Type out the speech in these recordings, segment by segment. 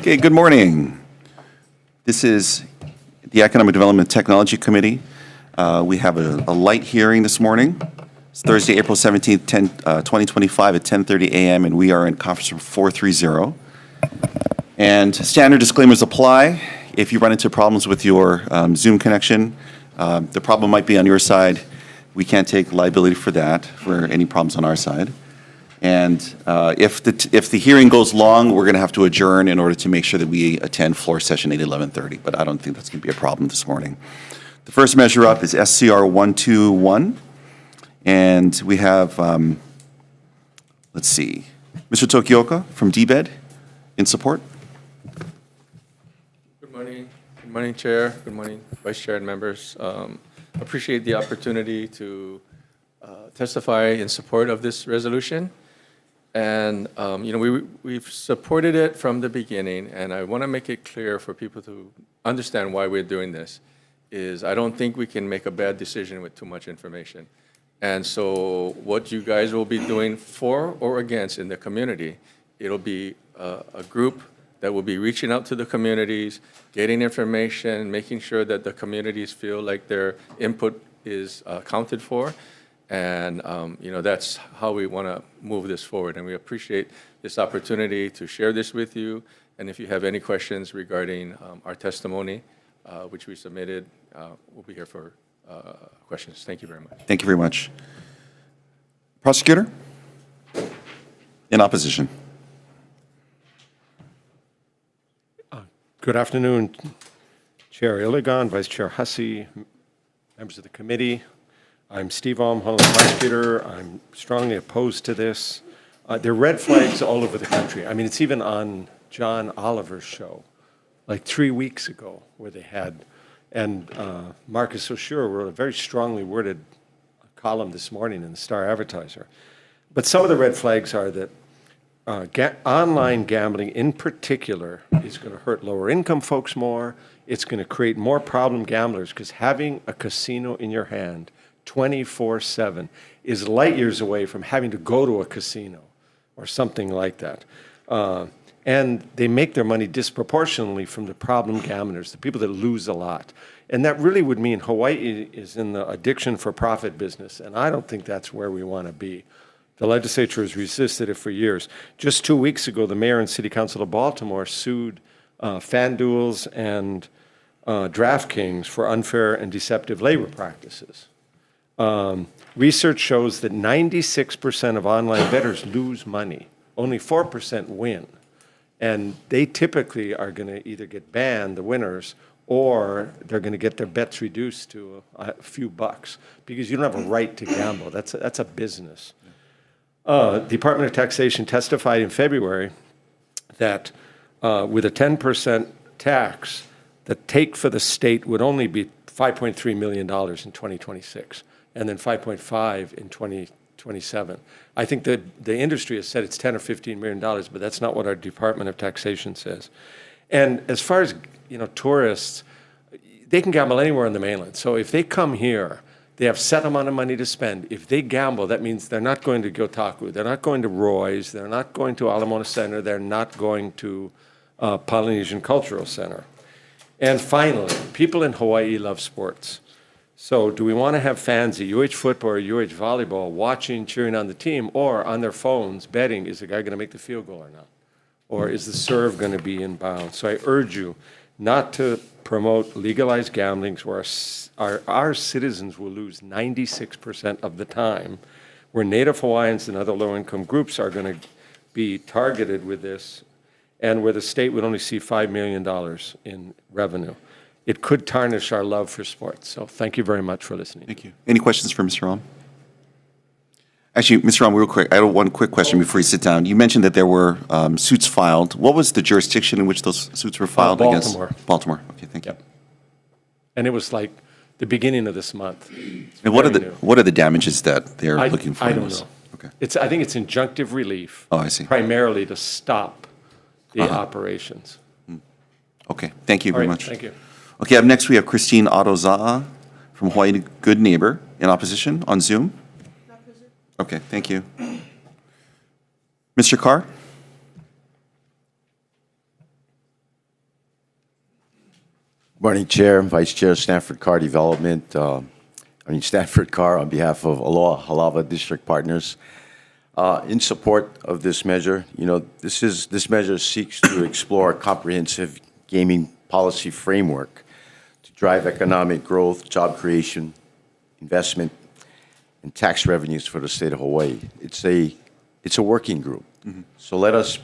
Okay, good morning. This is the Economic Development Technology Committee. We have a light hearing this morning. It's Thursday, April 17th, 2025 at 10:30 a.m. and we are in conference room 430. And standard disclaimers apply. If you run into problems with your Zoom connection, the problem might be on your side. We can't take liability for that, for any problems on our side. And if the hearing goes long, we're going to have to adjourn in order to make sure that we attend floor session 8:11:30. But I don't think that's going to be a problem this morning. The first measure up is SCR 121. And we have, let's see, Mr. Tokioka from DBED in support. Good morning. Good morning, Chair. Good morning, Vice Chair and members. Appreciate the opportunity to testify in support of this resolution. And, we've supported it from the beginning, and I want to make it clear for people to understand why we're doing this, is I don't think we can make a bad decision with too much information. And so what you guys will be doing for or against in the community, it'll be a group that will be reaching out to the communities, getting information, making sure that the communities feel like their input is accounted for. And, that's how we want to move this forward. And we appreciate this opportunity to share this with you. And if you have any questions regarding our testimony, which we submitted, we'll be here for questions. Thank you very much. Thank you very much. Prosecutor? In opposition. Good afternoon, Chair Iligan, Vice Chair Hussey, members of the committee. I'm Steve Alm, Holland prosecutor. I'm strongly opposed to this. There are red flags all over the country. I mean, it's even on John Oliver's show, like 3 weeks ago, where they had, and Marcus O'Shure wrote a very strongly worded column this morning in the Star Advertiser. But some of the red flags are that online gambling in particular is going to hurt lower income folks more. It's going to create more problem gamblers because having a casino in your hand 24/7 is light years away from having to go to a casino or something like that. And they make their money disproportionately from the problem gamblers, the people that lose a lot. And that really would mean Hawaii is in the addiction for profit business, and I don't think that's where we want to be. The legislature has resisted it for years. Just 2 weeks ago, the mayor and city council of Baltimore sued FanDuels and DraftKings for unfair and deceptive labor practices. Research shows that 96% of online bettors lose money. Only 4% win. And they typically are going to either get banned, the winners, or they're going to get their bets reduced to a few bucks because you don't have a right to gamble. That's a business. Department of Taxation testified in February that with a 10% tax, the take for the state would only be $5.3 million in 2026, and then 5.5 in 2027. I think that the industry has said it's 10 or $15 million, but that's not what our Department of Taxation says. And as far as tourists, they can gamble anywhere on the mainland. So if they come here, they have set amount of money to spend. If they gamble, that means they're not going to Gotaku, they're not going to Roy's, they're not going to Alamona Center, they're not going to Polynesian Cultural Center. And finally, people in Hawaii love sports. So do we want to have fans at UH football or UH volleyball watching, cheering on the team, or on their phones betting, is the guy going to make the field goal or not? Or is the serve going to be in bounds? So I urge you not to promote legalized gambling where our citizens will lose 96% of the time, where Native Hawaiians and other low-income groups are going to be targeted with this, and where the state would only see $5 million in revenue. It could tarnish our love for sports. So thank you very much for listening. Thank you. Any questions for Mr. Ram? Actually, Mr. Ram, real quick, I have one quick question before you sit down. You mentioned that there were suits filed. What was the jurisdiction in which those suits were filed against? Baltimore. Okay, thank you. Yep. And it was like the beginning of this month. And what are the damages that they're looking for? I don't know. Okay. I think it's injunctive relief. Oh, I see. Primarily to stop the operations. Okay, thank you very much. Thank you. Okay, up next we have Christine Otoza'a from Hawaii Good Neighbor in opposition on Zoom. Okay, thank you. Mr. Carr? Morning, Chair, Vice Chair, Stanford Car Development. Stanford Car on behalf of Aloha Halava District Partners. In support of this measure, this measure seeks to explore a comprehensive gaming policy framework to drive economic growth, job creation, investment, and tax revenues for the state of Hawaii. It's a working group. Mm-hmm. So let us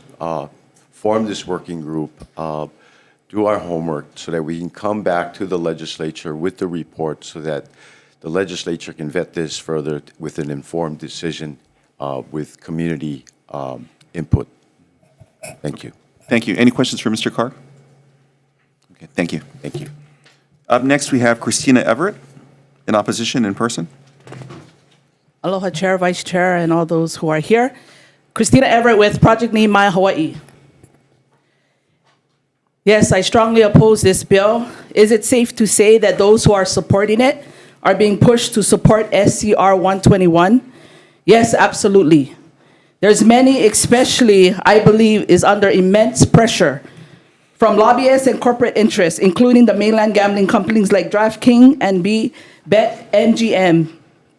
form this working group, do our homework so that we can come back to the legislature with the report so that the legislature can vet this further with an informed decision with community input. Thank you. Thank you. Any questions for Mr. Carr? Okay, thank you. Thank you. Up next, we have Christina Everett in opposition in person. Aloha, Chair, Vice Chair, and all those who are here. Christina Everett with Project Nehemiah Hawaii. Yes, I strongly oppose this bill. Is it safe to say that those who are supporting it are being pushed to support SCR 121? Yes, absolutely. There's many, especially, I believe, is under immense pressure from lobbyists and corporate interests, including the mainland gambling companies like DraftKings and BetMGM,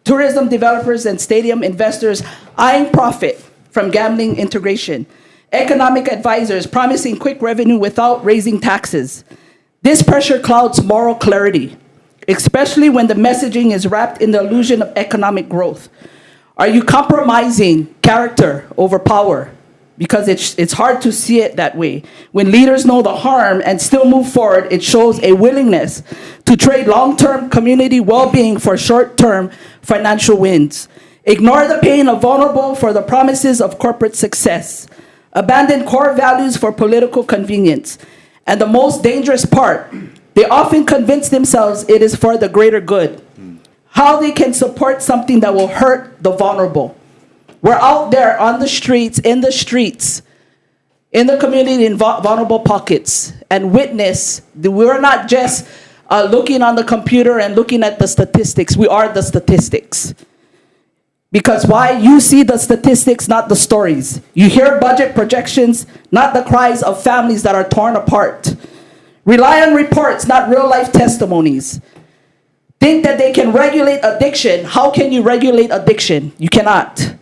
tourism developers and stadium investors eyeing profit from gambling integration, economic advisors promising quick revenue without raising taxes. This pressure clouds moral clarity, especially when the messaging is wrapped in the illusion of economic growth. Are you compromising character over power? Because it's hard to see it that way. When leaders know the harm and still move forward, it shows a willingness to trade long-term community well-being for short-term financial wins. Ignore the pain of vulnerable for the promises of corporate success. Abandon core values for political convenience. And the most dangerous part, they often convince themselves it is for the greater good. How they can support something that will hurt the vulnerable. We're out there on the streets, in the community, in vulnerable pockets, and witness that we're not just looking on the computer and looking at the statistics. We are the statistics. Because why? You see the statistics, not the stories. You hear budget projections, not the cries of families that are torn apart. Rely on reports, not real-life testimonies. Think that they can regulate addiction. How can you regulate addiction? You cannot.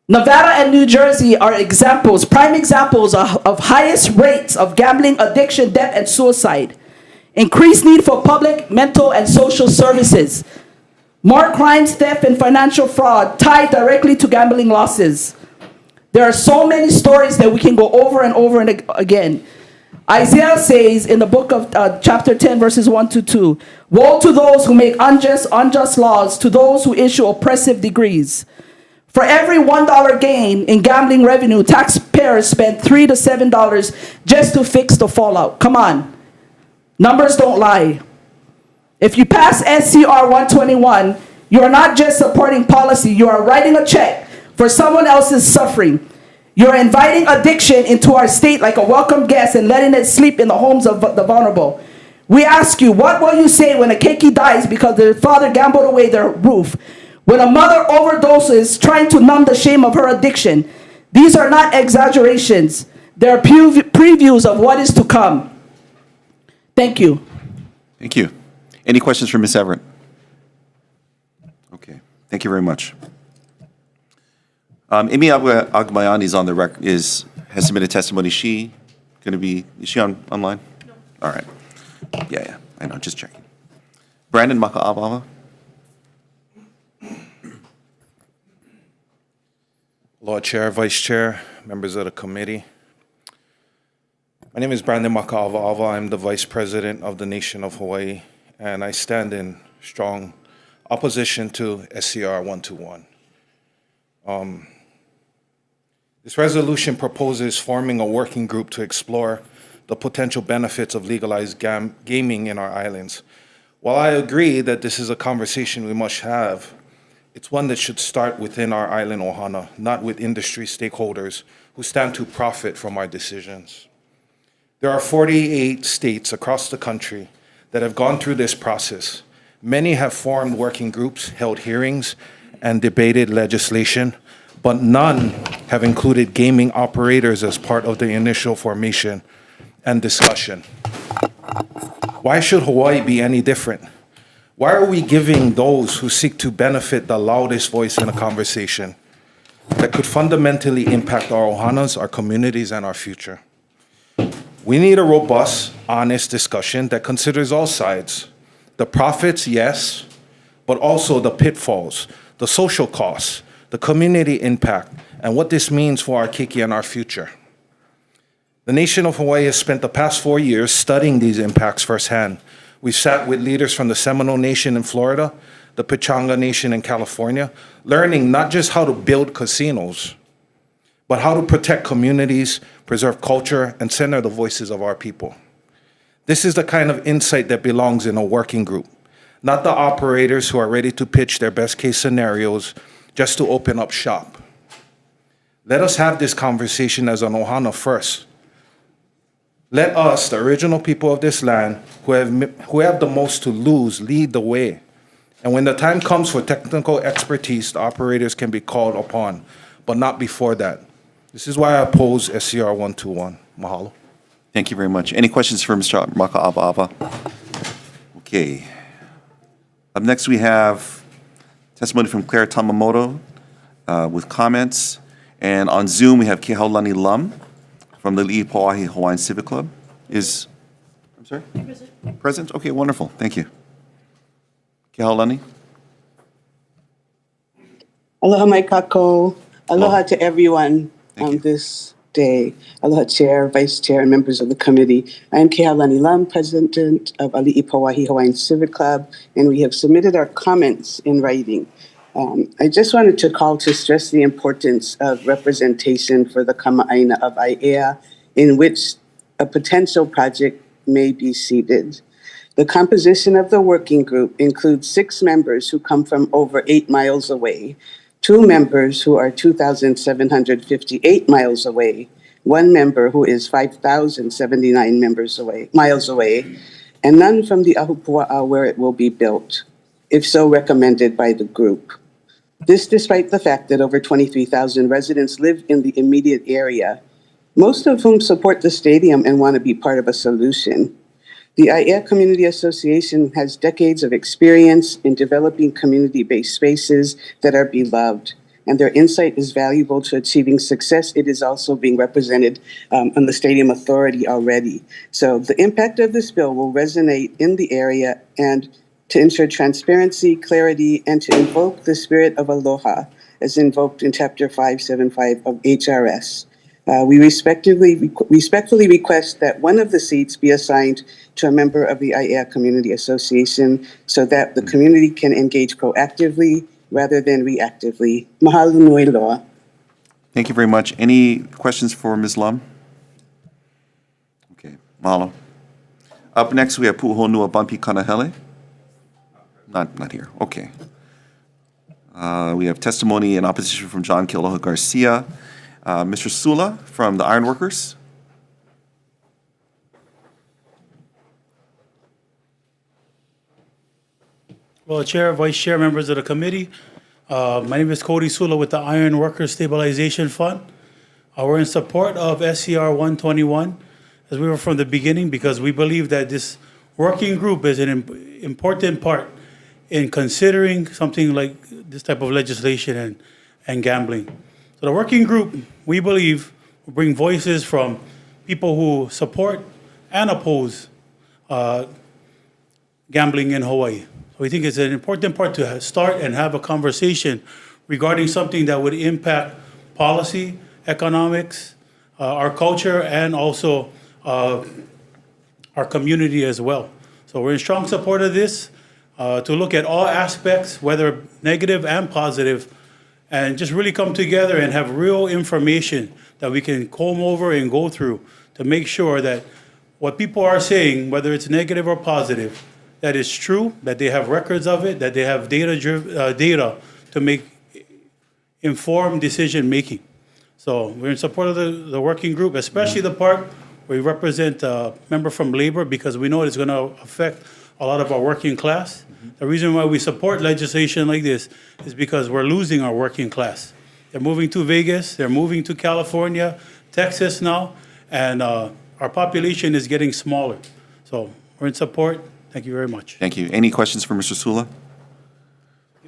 Nevada and New Jersey are examples, prime examples of highest rates of gambling, addiction, death, and suicide. Increased need for public, mental, and social services. More crimes, theft, and financial fraud tied directly to gambling losses. There are so many stories that we can go over and over and again. Isaiah says in the book of chapter 10, verses 1 to 2, woe to those who make unjust laws, to those who issue oppressive decrees. For every $1 gain in gambling revenue, taxpayers spend $3 to $7 just to fix the fallout. Come on. Numbers don't lie. If you pass SCR 121, you are not just supporting policy, you are writing a check for someone else's suffering. You're inviting addiction into our state like a welcome guest and letting it sleep in the homes of the vulnerable. We ask you, what will you say when a keiki dies because their father gambled away their roof? When a mother overdoses trying to numb the shame of her addiction? These are not exaggerations. They're previews of what is to come. Thank you. Thank you. Any questions for Ms. Everett? Okay, thank you very much. Amy Agbayani is on the record, has submitted testimony. Is she online? No. All right. Yeah, I know, just checking. Brandon Maka'awawa. Lord Chair, Vice Chair, members of the committee. My name is Brandon Maka'awawa. I'm the Vice President of the Nation of Hawaii, and I stand in strong opposition to SCR 121. This resolution proposes forming a working group to explore the potential benefits of legalized gaming in our islands. While I agree that this is a conversation we must have, it's one that should start within our island ohana, not with industry stakeholders who stand to profit from our decisions. There are 48 states across the country that have gone through this process. Many have formed working groups, held hearings, and debated legislation, but none have included gaming operators as part of the initial formation and discussion. Why should Hawaii be any different? Why are we giving those who seek to benefit the loudest voice in a conversation that could fundamentally impact our ohanas, our communities, and our future? We need a robust, honest discussion that considers all sides. The profits, yes, but also the pitfalls, the social costs, the community impact, and what this means for our keiki and our future. The nation of Hawaii has spent the past 4 years studying these impacts firsthand. We've sat with leaders from the Seminole Nation in Florida, the Pechanga Nation in California, learning not just how to build casinos, but how to protect communities, preserve culture, and center the voices of our people. This is the kind of insight that belongs in a working group, not the operators who are ready to pitch their best case scenarios just to open up shop. Let us have this conversation as an ohana first. Let us, the original people of this land, who have the most to lose, lead the way. And when the time comes for technical expertise, the operators can be called upon, but not before that. This is why I oppose SCR 121. Mahalo. Thank you very much. Any questions for Mr. Maka'apaapa? Okay. Up next, we have testimony from Claire Tamamoto with comments. And on Zoom, we have Kehaulani Lum from the Li'ipauahi Hawaiian Civic Club. I'm sorry? Present? Okay, wonderful. Thank you. Kehaulani? Aloha mai kako. Aloha Aloha. to everyone Thank on you. this day. Aloha Chair, Vice Chair, and members of the committee. I am Kehaulani Lam, President of Ali'i Pauahi Hawaiian Civic Club, and we have submitted our comments in writing. I just wanted to call to stress the importance of representation for the kama'aina of Aiea, in which a potential project may be seated. The composition of the working group includes 6 members who come from over 8 miles away, 2 members who are 2,758 miles away, 1 member who is 5,079 miles away, and none from the Ahupua'a where it will be built, if so recommended by the group. This despite the fact that over 23,000 residents live in the immediate area, most of whom support the stadium and want to be part of a solution. The Aiea Community Association has decades of experience in developing community-based spaces that are beloved, and their insight is valuable to achieving success. It is also being represented on the Stadium Authority already. So the impact of this bill will resonate in the area and to ensure transparency, clarity, and to invoke the spirit of aloha as invoked in Chapter 575 of HRS. We respectfully request that one of the seats be assigned to a member of the Aiea Community Association so that the community can engage proactively rather than reactively. Mahalo nui loa. Thank you very much. Any questions for Ms. Lum? Okay, mahalo. Up next, we have Pu'uhonua Bumpy Kanahele. Not here. Okay. We have testimony in opposition from John Kealoha Garcia. Mr. Sula from the Ironworkers. Well, Chair, Vice Chair, members of the committee, my name is Cody Sula with the Iron Workers Stabilization Fund. We're in support of SCR 121, as we were from the beginning, because we believe that this working group is an important part in considering something like this type of legislation and gambling. So the working group, we believe, will bring voices from people who support and oppose gambling in Hawaii. So we think it's an important part to start and have a conversation regarding something that would impact policy, economics, our culture, and also our community as well. So we're in strong support of this, to look at all aspects, whether negative and positive, and just really come together and have real information that we can comb over and go through to make sure that what people are saying, whether it's negative or positive, that is true, that they have records of it, that they have data to make informed decision making. So we're in support of the working group, especially the part where we represent a member from labor, because we know it's going to affect a lot of our working class. The reason why we support legislation like this is because we're losing our working class. They're moving to Vegas, they're moving to California, Texas now, and our population is getting smaller. So We're in support. Thank you very much. Thank you. Any questions for Mr. Sula?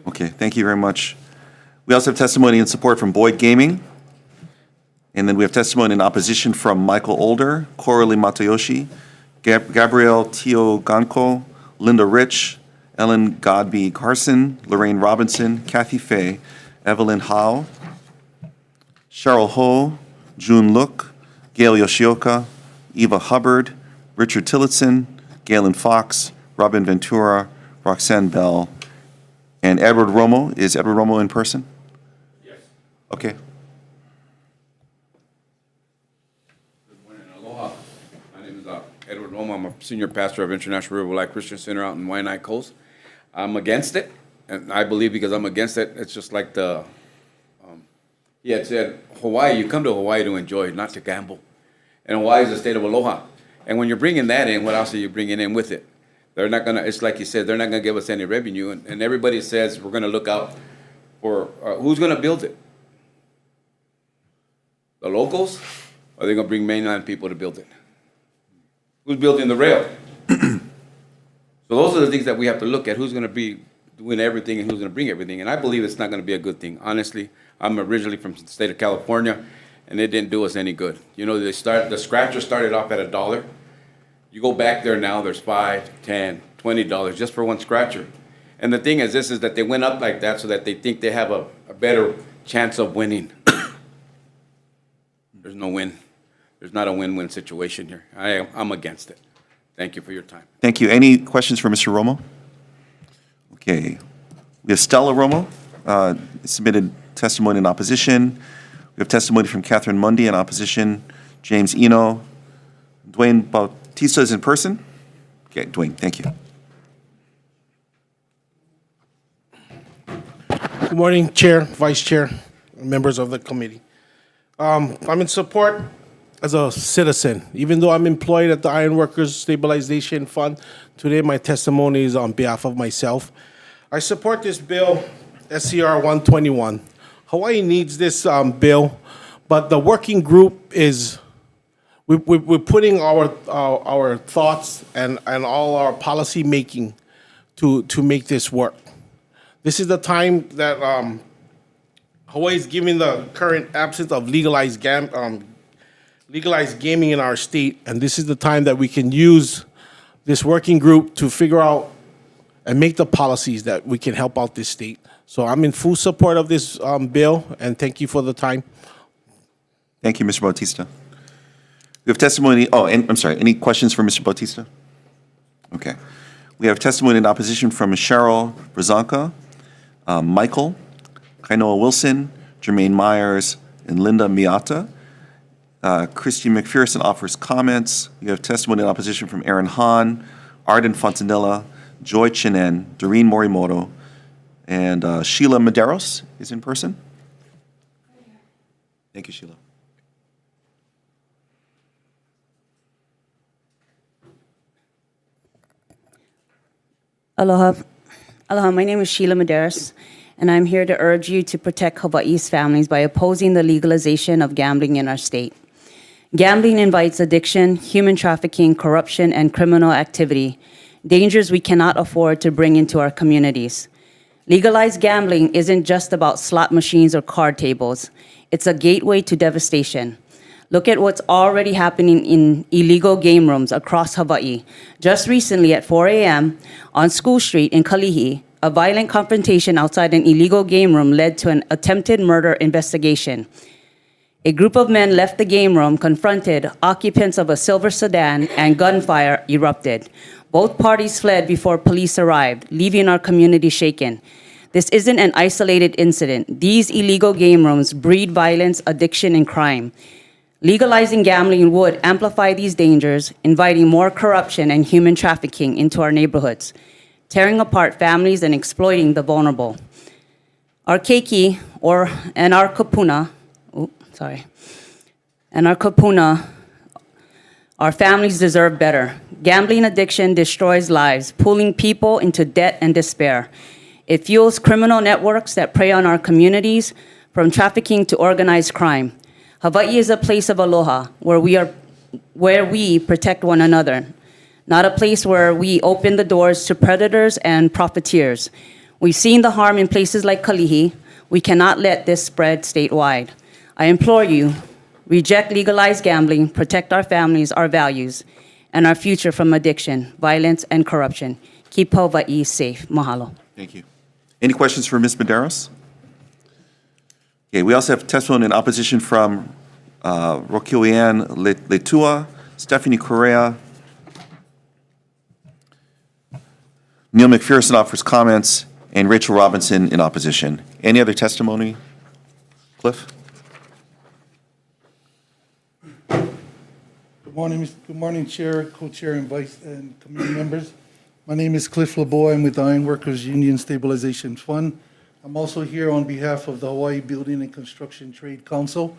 Okay, thank you very much. We also have testimony in support from Boyd Gaming. And then we have testimony in opposition from Michael Older, Coralie Matayoshi, Gabrielle Tioganko, Linda Rich, Ellen Godby Carson, Lorraine Robinson, Kathy Fay, Evelyn Howe, Cheryl Ho, June Look, Gail Yoshioka, Eva Hubbard, Richard Tillotson, Galen Fox, Robin Ventura, Roxanne Bell, and Edward Romo. Is Edward Romo in person? Yes. Okay. Good morning, aloha. My name is Edward Romo. I'm a senior pastor of International River Life Christian Center out in Waianae Coast. I'm against it, and I believe because I'm against it, it's just like he had said, Hawaii, you come to Hawaii to enjoy, not to gamble. And Hawaii is the state of aloha. And when you're bringing that in, what else are you bringing in with it? They're not going to, it's like you said, they're not going to give us any revenue. And everybody says we're going to look out for who's going to build it? The locals? Or are they going to bring mainland people to build it? Who's building the rail? So those are the things that we have to look at. Who's going to be doing everything and who's going to bring everything? And I believe it's not going to be a good thing. Honestly, I'm originally from the state of California, and it didn't do us any good. You know, the scratcher started off at $1. You go back there now, there's $5, $10, $20 just for one scratcher. And the thing is, this is that they went up like that so that they think they have a better chance of winning. There's no win. There's not a win-win situation here. I'm against it. Thank you for your time. Thank you. Any questions for Mr. Romo? Okay. We have Stella Romo, submitted testimony in opposition. We have testimony from Catherine Mundy in opposition. James Eno. Dwayne Bautista is in person? Okay, Dwayne, thank you. Good morning, Chair, Vice Chair, members of the committee. I'm in support as a citizen. Even though I'm employed at the Ironworkers Stabilization Fund, today my testimony is on behalf of myself. I support this bill, SCR 121. Hawaii needs this bill, but the working group is, we're putting our thoughts and all our policy making to make this work. This is the time that Hawaii is giving the current absence of legalized gaming in our state, and this is the time that we can use this working group to figure out and make the policies that we can help out this state. So I'm in full support of this bill, and thank you for the time. Thank you, Mr. Bautista. We have testimony, and I'm sorry, any questions for Mr. Bautista? Okay. We have testimony in opposition from Cheryl Brazanka, Michael, Kainoa Wilson, Jermaine Myers, and Linda Miata. Christy McPherson offers comments. We have testimony in opposition from Aaron Hahn, Arden Fontanilla, Joy Chinen, Doreen Morimoto, and Sheila Medeiros is in person. Thank you, Sheila. Aloha. Aloha, my name is Sheila Medeiros, and I'm here to urge you to protect Hawaii's families by opposing the legalization of gambling in our state. Gambling invites addiction, human trafficking, corruption, and criminal activity, dangers we cannot afford to bring into our communities. Legalized gambling isn't just about slot machines or card tables. It's a gateway to devastation. Look at what's already happening in illegal game rooms across Hawaii. Just recently at 4 a.m. on School Street in Kalihi, a violent confrontation outside an illegal game room led to an attempted murder investigation. A group of men left the game room, confronted occupants of a silver sedan, and gunfire erupted. Both parties fled before police arrived, leaving our community shaken. This isn't an isolated incident. These illegal game rooms breed violence, addiction, and crime. Legalizing gambling would amplify these dangers, inviting more corruption and human trafficking into our neighborhoods, tearing apart families and exploiting the vulnerable. Our keiki, and our kapuna, our families deserve better. Gambling addiction destroys lives, pulling people into debt and despair. It fuels criminal networks that prey on our communities, from trafficking to organized crime. Hawaii is a place of aloha, where we protect one another. not a place where we open the doors to predators and profiteers. We've seen the harm in places like Kalihi. We cannot let this spread statewide. I implore you, reject legalized gambling, protect our families, our values, and our future from addiction, violence, and corruption. Keep Hawaii safe. Mahalo. Thank you. Any questions for Ms. Medeiros? Okay, we also have testimony in opposition from Roquillian Letua, Stephanie Correa. Neil McPherson offers comments, and Rachel Robinson in opposition. Any other testimony? Cliff? Good morning, Chair, Co-Chair, and Vice and Committee members. My name is Cliff LeBoy. I'm with the Ironworkers Union Stabilization Fund. I'm also here on behalf of the Hawaii Building and Construction Trade Council.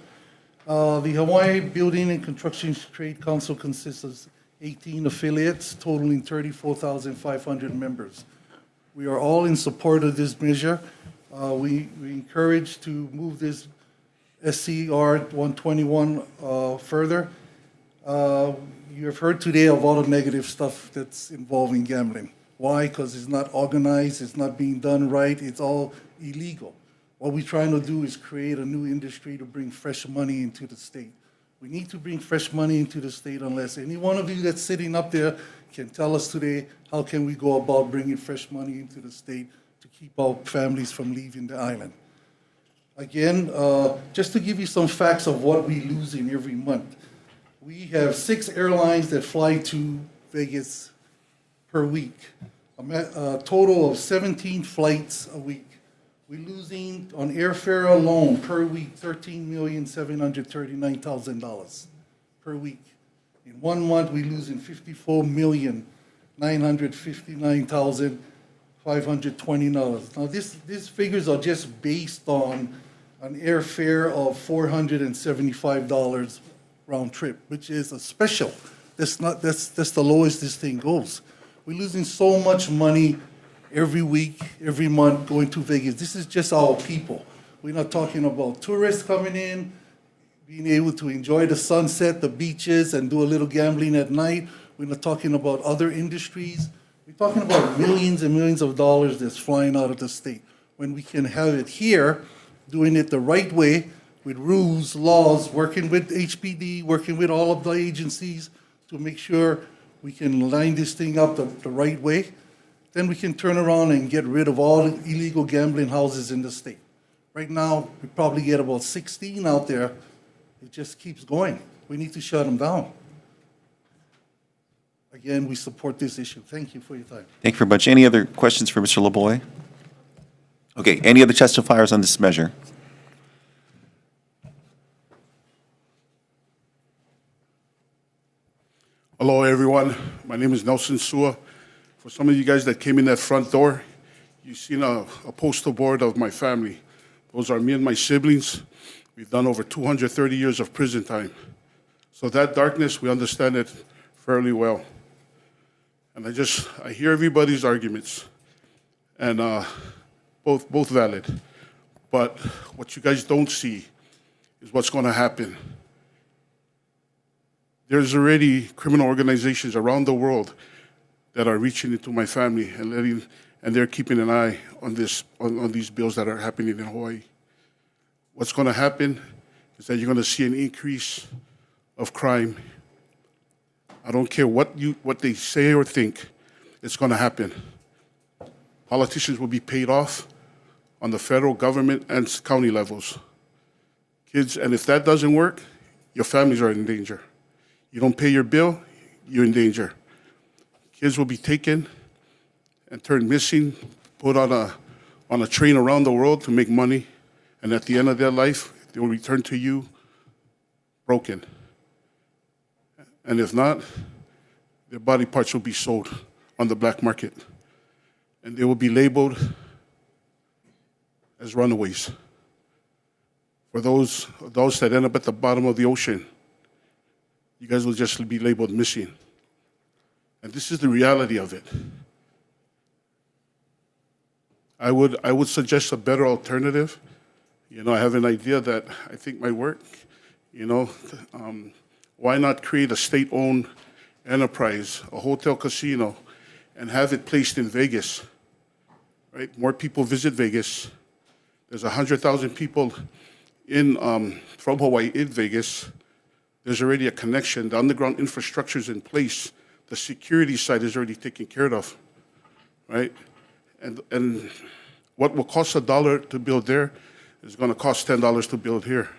The Hawaii Building and Construction Trade Council consists of 18 affiliates, totaling 34,500 members. We are all in support of this measure. We encourage to move this SCR 121 further. You have heard today of all the negative stuff that's involving gambling. Why? Because it's not organized, it's not being done right, it's all illegal. What we're trying to do is create a new industry to bring fresh money into the state. We need to bring fresh money into the state unless any one of you that's sitting up there can tell us today, how can we go about bringing fresh money into the state to keep our families from leaving the island? Again, just to give you some facts of what we're losing every month. We have 6 airlines that fly to Vegas per week, a total of 17 flights a week. We're losing on airfare alone per week $13,739,000 per week. In 1 month, we're losing $54,959,520. Now, these figures are just based on an airfare of $475 round trip, which is a special. That's the lowest this thing goes. We're losing so much money every week, every month going to Vegas. This is just our people. We're not talking about tourists coming in, being able to enjoy the sunset, the beaches, and do a little gambling at night. We're not talking about other industries. We're talking about millions and millions of dollars that's flying out of the state. When we can have it here, doing it the right way, with rules, laws, working with HPD, working with all of the agencies to make sure we can line this thing up the right way, then we can turn around and get rid of all the illegal gambling houses in the state. Right now, we probably get about 16 out there. It just keeps going. We need to shut them down. Again, we support this issue. Thank you for your time. Thank you very much. Any other questions for Mr. LeBoy? Okay, any other testifiers on this measure? Hello, everyone. My name is Nelson Sua. For some of you guys that came in that front door, you've seen a poster board of my family. Those are me and my siblings. We've done over 230 years of prison time. So that darkness, we understand it fairly well. And I hear everybody's arguments, and both valid. But what you guys don't see is what's going to happen. There's already criminal organizations around the world that are reaching into my family and they're keeping an eye on these bills that are happening in Hawaii. What's going to happen is that you're going to see an increase of crime. I don't care what they say or think, it's going to happen. Politicians will be paid off on the federal government and county levels. Kids, and if that doesn't work, your families are in danger. You don't pay your bill, you're in danger. Kids will be taken and turned missing, put on a train around the world to make money, and at the end of their life, they will return to you broken. And if not, their body parts will be sold on the black market, and they will be labeled as runaways. For those adults that end up at the bottom of the ocean, you guys will just be labeled missing. And this is the reality of it. I would suggest a better alternative. I have an idea that I think might work. Why not create a state-owned enterprise, a hotel casino, and have it placed in Vegas, right? More people visit Vegas. There's 100,000 people from Hawaii in Vegas. There's already a connection. The underground infrastructure is in place. The security side is already taken care of, right? And what will cost $1 to build there is going to cost $10 to build here.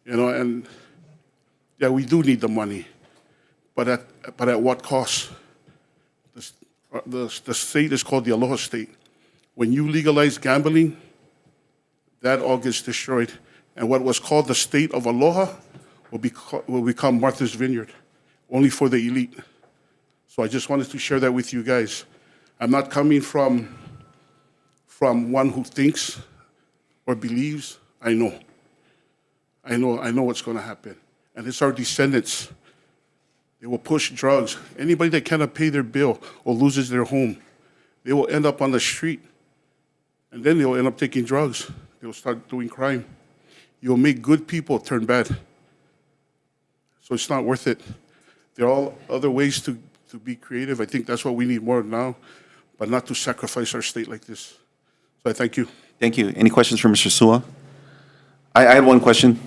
And yeah, we do need the money, but at what cost? The state is called the Aloha State. When you legalize gambling, that all gets destroyed, and what was called the state of Aloha will become Martha's Vineyard, only for the elite. So I just wanted to share that with you guys. I'm not coming from one who thinks or believes. I know what's going to happen. And it's our descendants. They will push drugs. Anybody that cannot pay their bill or loses their home, they will end up on the street. And then they'll end up taking drugs. They'll start doing crime. You'll make good people turn bad. So it's not worth it. There are all other ways to be creative. I think that's what we need more now, but not to sacrifice our state like this. So I thank you. Thank you. Any questions for Mr. Sua? I had one question,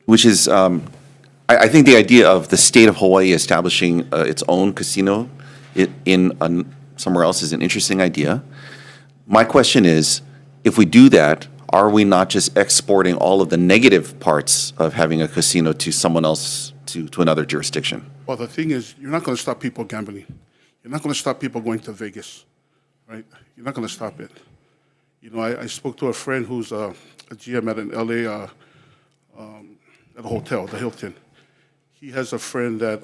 which is, I think the idea of the state of Hawaii establishing its own casino in somewhere else is an interesting idea. My question is, if we do that, are we not just exporting all of the negative parts of having a casino to someone else, to another jurisdiction? Well, the thing is, you're not going to stop people gambling. You're not going to stop people going to Vegas, right? You're not going to stop it. I spoke to a friend who's a GM at an LA at a hotel, the Hilton. He has a friend that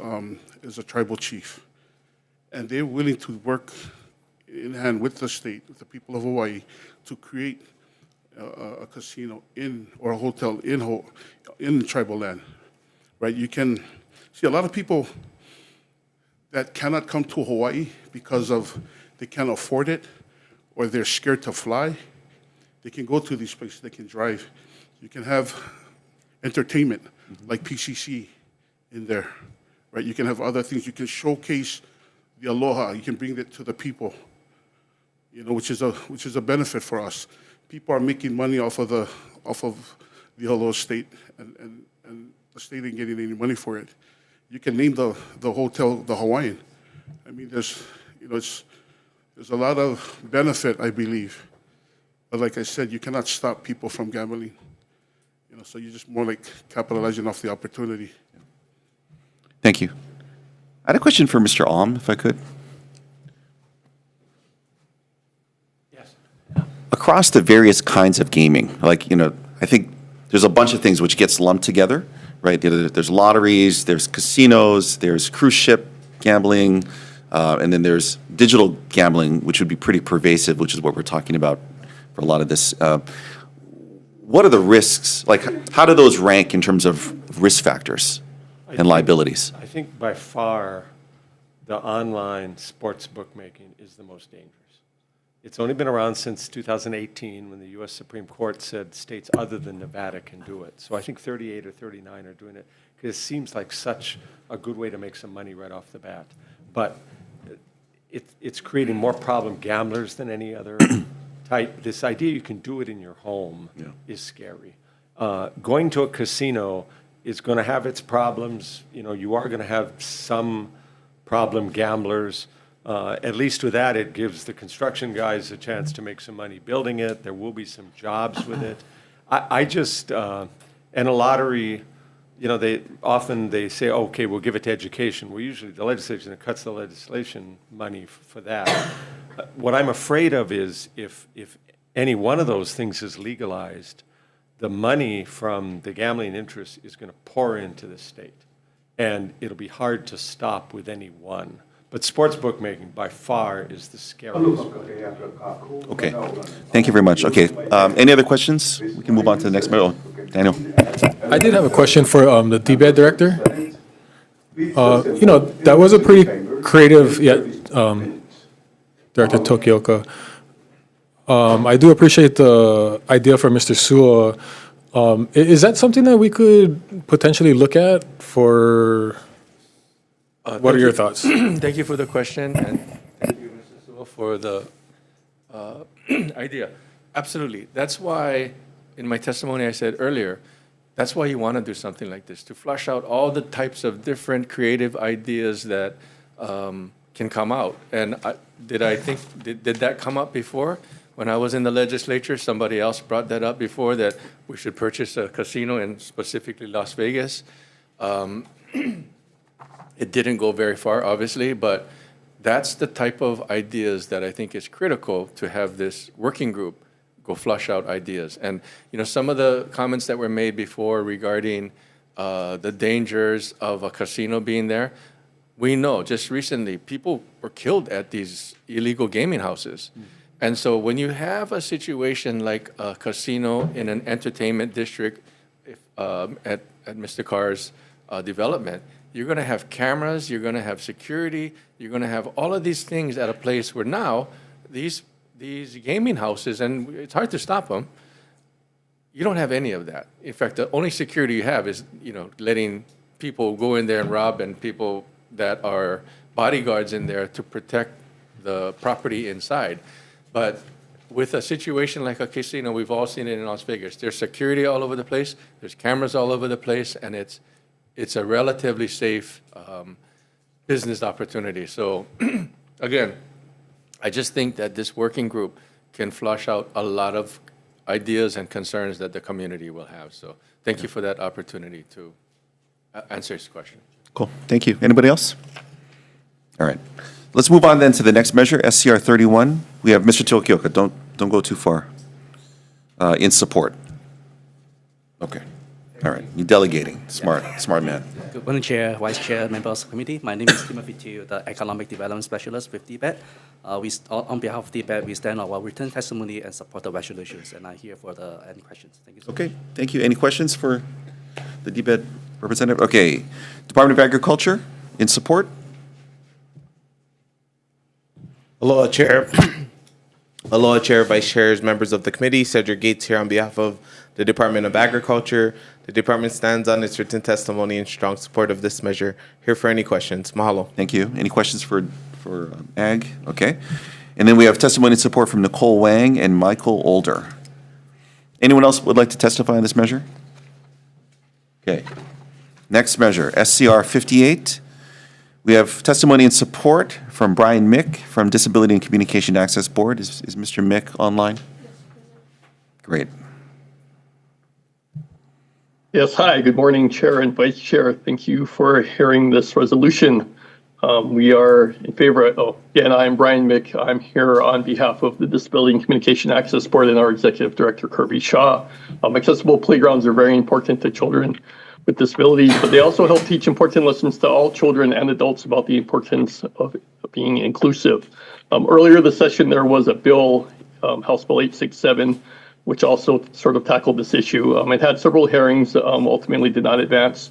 is a tribal chief, and they're willing to work in hand with the state, with the people of Hawaii, to create a casino or a hotel in tribal land, right? You can see a lot of people that cannot come to Hawaii because they can't afford it or they're scared to fly. They can go to these places, they can drive. You can have entertainment like PCC in there, right? You can have other things. You can showcase the aloha. You can bring it to the people, which is a benefit for us. People are making money off of the Aloha State, and the state ain't getting any money for it. You can name the hotel the Hawaiian. I mean, there's a lot of benefit, I believe. But like I said, you cannot stop people from gambling. So you're just more like capitalizing off the opportunity. Thank you. I had a question for Mr. Alm, if I could. Yes. Across the various kinds of gaming, I think there's a bunch of things which gets lumped together, right? There's lotteries, there's casinos, there's cruise ship gambling, and then there's digital gambling, which would be pretty pervasive, which is what we're talking about for a lot of this. What are the risks? How do those rank in terms of risk factors and liabilities? I think by far the online sports bookmaking is the most dangerous. It's only been around since 2018 when the U.S. Supreme Court said states other than Nevada can do it. So I think 38 or 39 are doing it because it seems like such a good way to make some money right off the bat. But it's creating more problem gamblers than any other type. This idea you can do it in your home is scary. Going to a casino is going to have its problems. You are going to have some problem gamblers. At least with that, it gives the construction guys a chance to make some money building it. There will be some jobs with it. And a lottery, they say, okay, we'll give it to education. Well, usually the legislature cuts the legislation money for that. What I'm afraid of is if any one of those things is legalized, the money from the gambling interest is going to pour into the state. And it'll be hard to stop with any one. But sports bookmaking, by far, is the scariest one. Okay. Thank you very much. Okay. Any other questions? We can move on to the next. Daniel. I did have a question for the DBED director. That was a pretty creative, Director Tokioka. I do appreciate the idea for Mr. Sua. Is that something that we could potentially look at for What are your thoughts? Thank you for the question, and thank you, Mr. Sewell, for the idea. Absolutely. That's why, in my testimony I said earlier, that's why you want to do something like this, to flush out all the types of different creative ideas that can come out. And did that come up before? When I was in the legislature, somebody else brought that up before, that we should purchase a casino in specifically Las Vegas. It didn't go very far, obviously, but that's the type of ideas that I think is critical to have this working group go flush out ideas. And some of the comments that were made before regarding the dangers of a casino being there, we know just recently people were killed at these illegal gaming houses. And so when you have a situation like a casino in an entertainment district at Mr. Carr's development, you're going to have cameras, you're going to have security, you're going to have all of these things at a place where now these gaming houses, and it's hard to stop them, you don't have any of that. In fact, the only security you have is letting people go in there and rob, and people that are bodyguards in there to protect the property inside. But with a situation like a casino, we've all seen it in Las Vegas. There's security all over the place, there's cameras all over the place, and it's a relatively safe business opportunity. So again, I just think that this working group can flush out a lot of ideas and concerns that the community will have. So thank you for that opportunity to answer his question. Cool. Thank you. Anybody else? All right. Let's move on then to the next measure, SCR 31. We have Mr. Tokioka. Don't go too far. In support. Okay. All right. You're delegating. Smart man. Good morning, Chair, Vice Chair, members of the committee. My name is Timothy Teo, the Economic Development Specialist with DBET. On behalf of DBET, we stand on our written testimony and support the resolutions, and I'm here for any questions. Thank you so much. Okay. Thank you. Any questions for the DBET representative? Okay. Department of Agriculture, in support. Aloha, Chair. Aloha, Chair, Vice Chairs, members of the committee. Cedric Gates here on behalf of the Department of Agriculture. The department stands on its written testimony in strong support of this measure. Here for any questions. Mahalo. Thank you. Any questions for Ag? Okay. And then we have testimony in support from Nicole Wang and Michael Older. Anyone else would like to testify on this measure? Okay. Next measure, SCR 58. We have testimony in support from Brian Mick from Disability and Communication Access Board. Is Mr. Mick online? Great. Yes, hi. Good morning, Chair and Vice Chair. Thank you for hearing this resolution. We are in favor of, again, I'm Brian Mick. I'm here on behalf of the Disability and Communication Access Board and our Executive Director, Kirby Shaw. Accessible playgrounds are very important to children with disabilities, but they also help teach important lessons to all children and adults about the importance of being inclusive. Earlier this session, there was a bill, House Bill 867, which also sort of tackled this issue. It had several hearings, ultimately did not advance.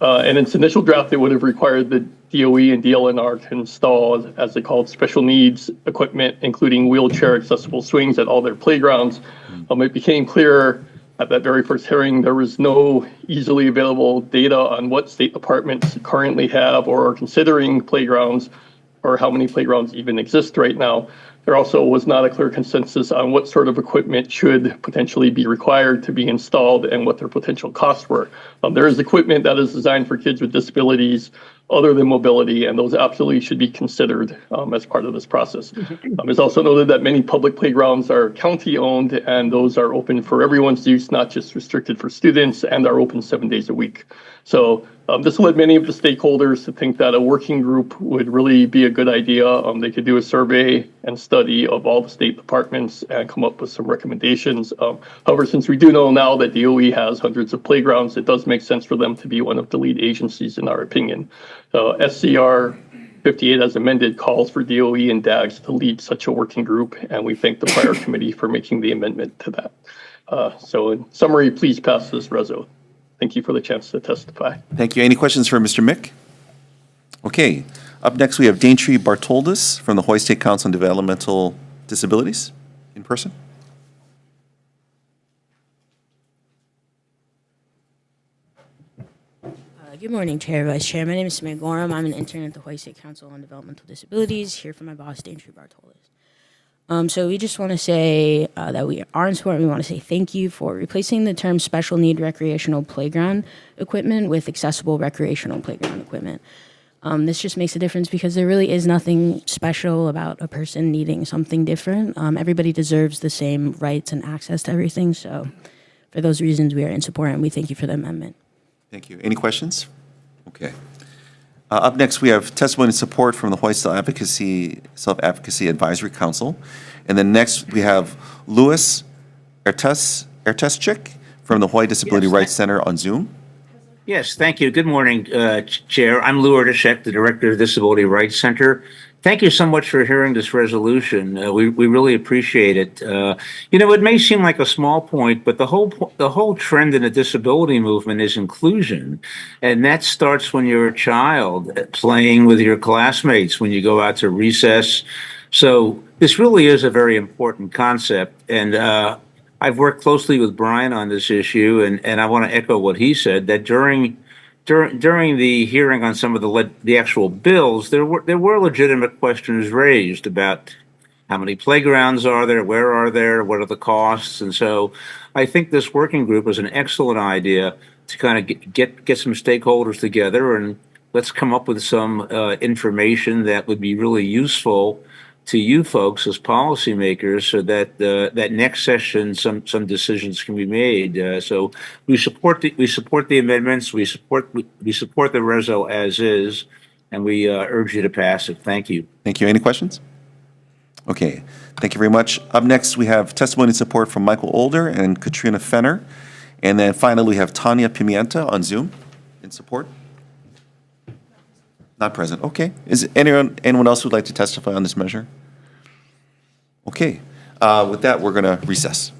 And in its initial draft, it would have required the DOE and DLNR to install, as they call it, special needs equipment, including wheelchair accessible swings at all their playgrounds. It became clear at that very first hearing, there was no easily available data on what state departments currently have or are considering playgrounds, or how many playgrounds even exist right now. There also was not a clear consensus on what sort of equipment should potentially be required to be installed and what their potential costs were. There is equipment that is designed for kids with disabilities other than mobility, and those absolutely should be considered as part of this process. It's also noted that many public playgrounds are county-owned, and those are open for everyone's use, not just restricted for students, and are open 7 days a week. So this led many of the stakeholders to think that a working group would really be a good idea. They could do a survey and study of all the state departments and come up with some recommendations. However, since we do know now that DOE has hundreds of playgrounds, it does make sense for them to be one of the lead agencies, in our opinion. SCR 58 as amended calls for DOE and DAGS to lead such a working group, and we thank the prior committee for making the amendment to that. So in summary, please pass this reso. Thank you for the chance to testify. Thank you. Any questions for Mr. Mick? Okay. Up next, we have Daintree Bartoldas from the Hawaii State Council on Developmental Disabilities in person. Good morning, Chair, Vice Chair. My name is Samir Gorham. I'm an intern at the Hawaii State Council on Developmental Disabilities, here for my boss, Daintree Bartolis. So we just want to say that we are in support. We want to say thank you for replacing the term special need recreational playground equipment with accessible recreational playground equipment. This just makes a difference because there really is nothing special about a person needing something different. Everybody deserves the same rights and access to everything. So for those reasons, we are in support, and we thank you for the amendment. Thank you. Any questions? Okay. Up next, we have testimony and support from the Hawaii Self-Advocacy Advisory Council. And then next, we have Louis Erteschik from the Hawaii Disability Rights Center on Zoom. Yes, thank you. Good morning, Chair. I'm Lou Erteschik, the Director of Disability Rights Center. Thank you so much for hearing this resolution. We really appreciate it. It may seem like a small point, but the whole trend in the disability movement is inclusion, and that starts when you're a child playing with your classmates when you go out to recess. So this really is a very important concept, and I've worked closely with Brian on this issue, and I want to echo what he said, that during the hearing on some of the actual bills, there were legitimate questions raised about how many playgrounds are there, where are there, what are the costs, and so I think this working group is an excellent idea to kind of get some stakeholders together and let's come up with some information that would be really useful to you folks as policymakers, so that that next session some decisions can be made. So we support the amendments. We support the reso as is, and we urge you to pass it. Thank you. Thank you. Any questions? Okay. Thank you very much. Up next, we have testimony and support from Michael Older and Katrina Fenner. And then finally, we have Tanya Pimienta on Zoom in support. Not present. Okay. Is anyone else who'd like to testify on this measure? Okay. With that, we're going to recess.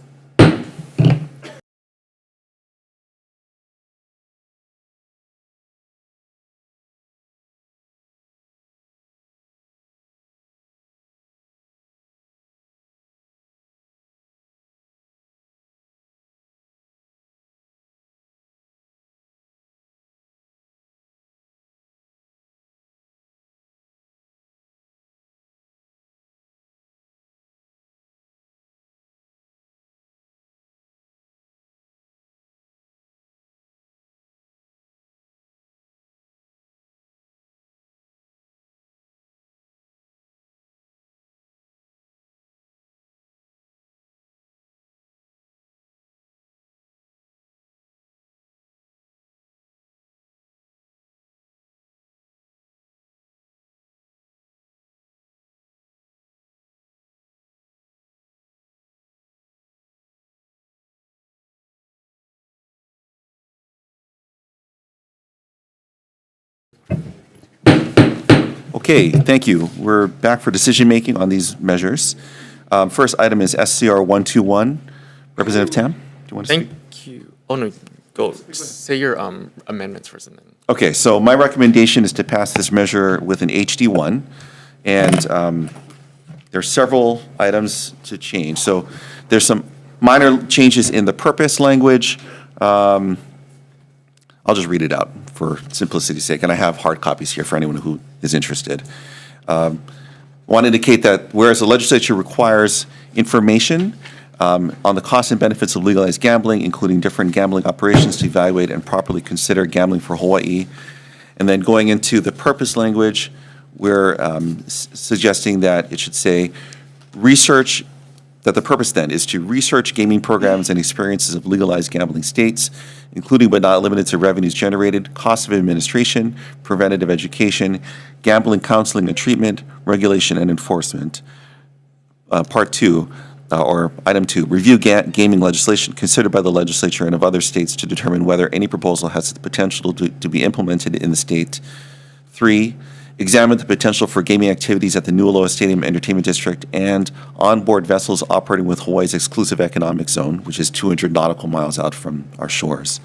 Okay, thank you. We're back for decision-making on these measures. First item is SCR 121. Representative Tam, do you want to speak? Thank you. Oh, no, go. Say your amendments first. And then. Okay, so my recommendation is to pass this measure with an HD1, and there are several items to change. So there's some minor changes in the purpose language. I'll just read it out for simplicity's sake, and I have hard copies here for anyone who is interested. Want to indicate that whereas the legislature requires information on the costs and benefits of legalized gambling, including different gambling operations, to evaluate and properly consider gambling for Hawaii. And then going into the purpose language, we're suggesting that it should say research, that the purpose then is to research gaming programs and experiences of legalized gambling states, including but not limited to revenues generated, costs of administration, preventative education, gambling counseling and treatment, regulation and enforcement. Part 2, or item 2, review gaming legislation considered by the legislature and of other states to determine whether any proposal has the potential to be implemented in the state. 3, examine the potential for gaming activities at the New Aloha Stadium Entertainment District and onboard vessels operating with Hawaii's exclusive economic zone, which is 200 nautical miles out from our shores.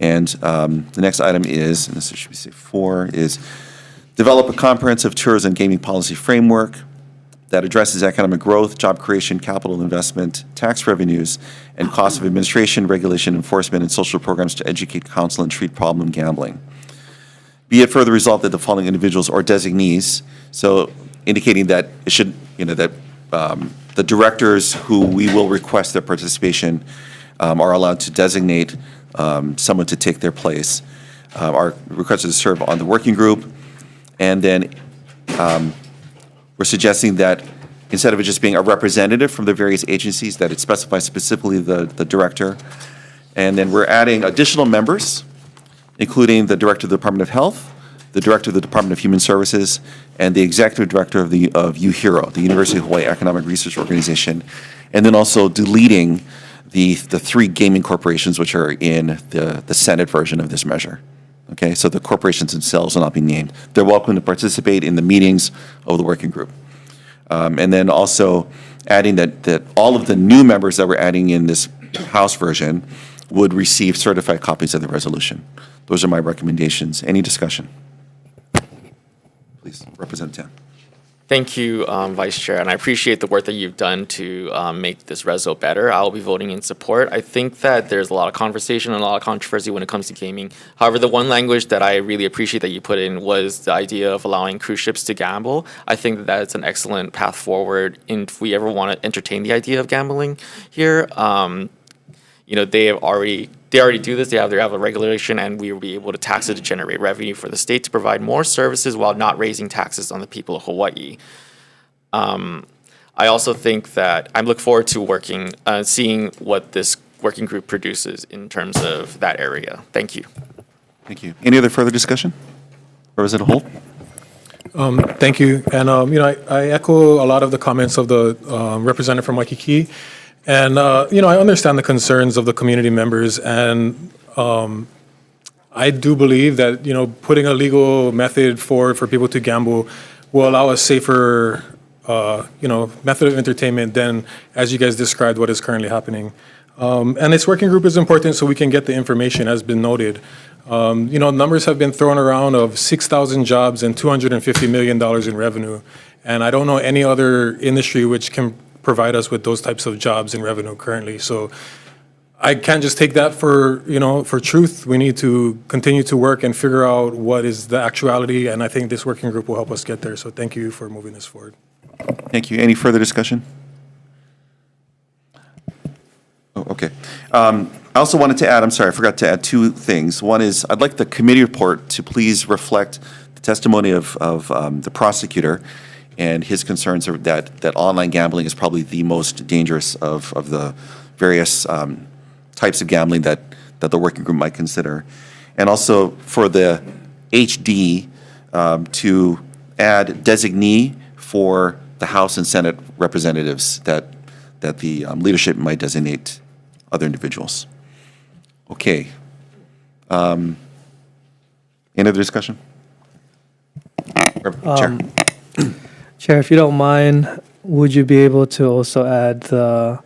And the next item is, and this should be 4, is develop a comprehensive tourism gaming policy framework that addresses economic growth, job creation, capital investment, tax revenues, and cost of administration, regulation, enforcement, and social programs to educate, counsel, and treat problem gambling. Be it further resolved that the following individuals or designees, so indicating that it should, that the directors who we will request their participation are allowed to designate someone to take their place, are requested to serve on the working group. And then we're suggesting that instead of it just being a representative from the various agencies, that it specifies specifically the director. And then we're adding additional members, including the director of the Department of Health, the director of the Department of Human Services, and the executive director of UHERO, the University of Hawaii Economic Research Organization, and then also deleting the three gaming corporations which are in the Senate version of this measure. Okay, so the corporations themselves will not be named. They're welcome to participate in the meetings of the working group. And then also adding that all of the new members that we're adding in this House version would receive certified copies of the resolution. Those are my recommendations. Any discussion? Please, Representative Tan. Thank you, Vice Chair, and I appreciate the work that you've done to make this reso better. I'll be voting in support. I think that there's a lot of conversation and a lot of controversy when it comes to gaming. However, the one language that I really appreciate that you put in was the idea of allowing cruise ships to gamble. I think that that's an excellent path forward if we ever want to entertain the idea of gambling here. They already do this. They have a regulation, and we will be able to tax it to generate revenue for the state to provide more services while not raising taxes on the people of Hawaii. I also think that I look forward to seeing what this working group produces in terms of that area. Thank you. Thank you. Any other further discussion? Representative Holt? Thank you. And, I echo a lot of the comments of the representative from Waikiki. And, I understand the concerns of the community members, and I do believe that, putting a legal method forward for people to gamble will allow a safer, method of entertainment than, as you guys described, what is currently happening. And this working group is important so we can get the information, as been noted. Numbers have been thrown around of 6,000 jobs and $250 million in revenue. And I don't know any other industry which can provide us with those types of jobs and revenue currently. So I can't just take that for truth. We need to continue to work and figure out what is the actuality, and I think this working group will help us get there. So thank you for moving this forward. Thank you. Any further discussion? Oh, okay. I also wanted to add, I'm sorry, I forgot to add two things. One is I'd like the committee report to please reflect the testimony of the prosecutor and his concerns are that online gambling is probably the most dangerous of the various types of gambling that the working group might consider. And also for the HD to add designee for the House and Senate representatives that the leadership might designate other individuals. Okay. Any other discussion? Chair. Chair, if you don't mind, would you be able to also add the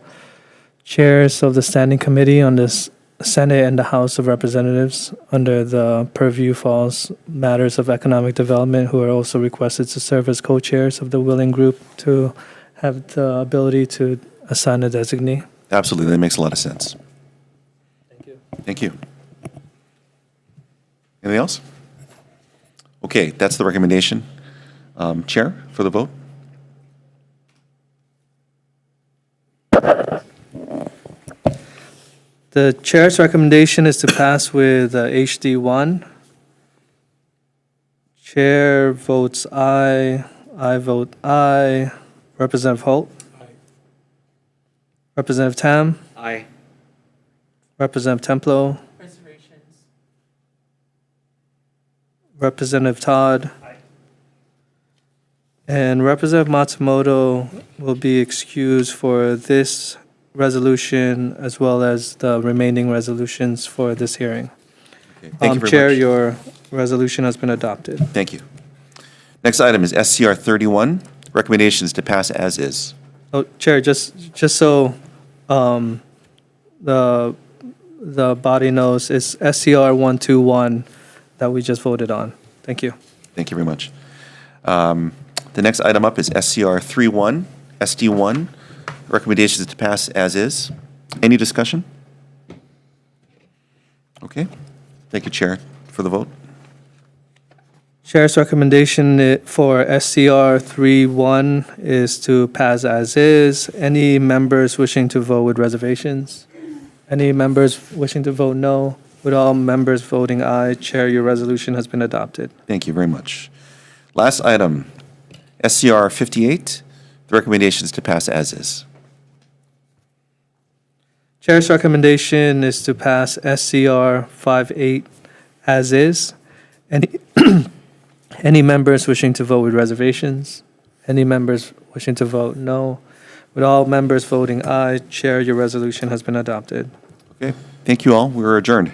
chairs of the standing committee on this Senate and the House of Representatives under the purview falls matters of economic development, who are also requested to serve as co-chairs of the willing group to have the ability to assign a designee? Absolutely, that makes a lot of sense. Thank you. Thank you. Anything else? Okay, that's the recommendation. Chair, for the vote. The chair's recommendation is to pass with HD1. Chair votes aye. I vote aye. Representative Holt? Aye. Representative Tam? Aye. Representative Templo? Reservations. Representative Todd? Aye. And Representative Matsumoto will be excused for this resolution as well as the remaining resolutions for this hearing. Okay, thank you very Chair, much. your resolution has been adopted. Thank you. Next item is SCR 31, recommendations to pass as is. Oh, Chair, just so the body knows, it's SCR 121 that we just voted on. Thank you. Thank you very much. The next item up is SCR 31, SD1, recommendations to pass as is. Any discussion? Okay. Thank you, Chair, for the vote. Chair's recommendation for SCR 3-1 is to pass as is. Any members wishing to vote with reservations? Any members wishing to vote no? With all members voting aye, Chair, your resolution has been adopted. Thank you very much. Last item, SCR 58. The recommendation is to pass as is. Chair's recommendation is to pass SCR 58 as is. Any members wishing to vote with reservations? Any members wishing to vote no? With all members voting aye, Chair, your resolution has been adopted. Okay, thank you all. We're adjourned.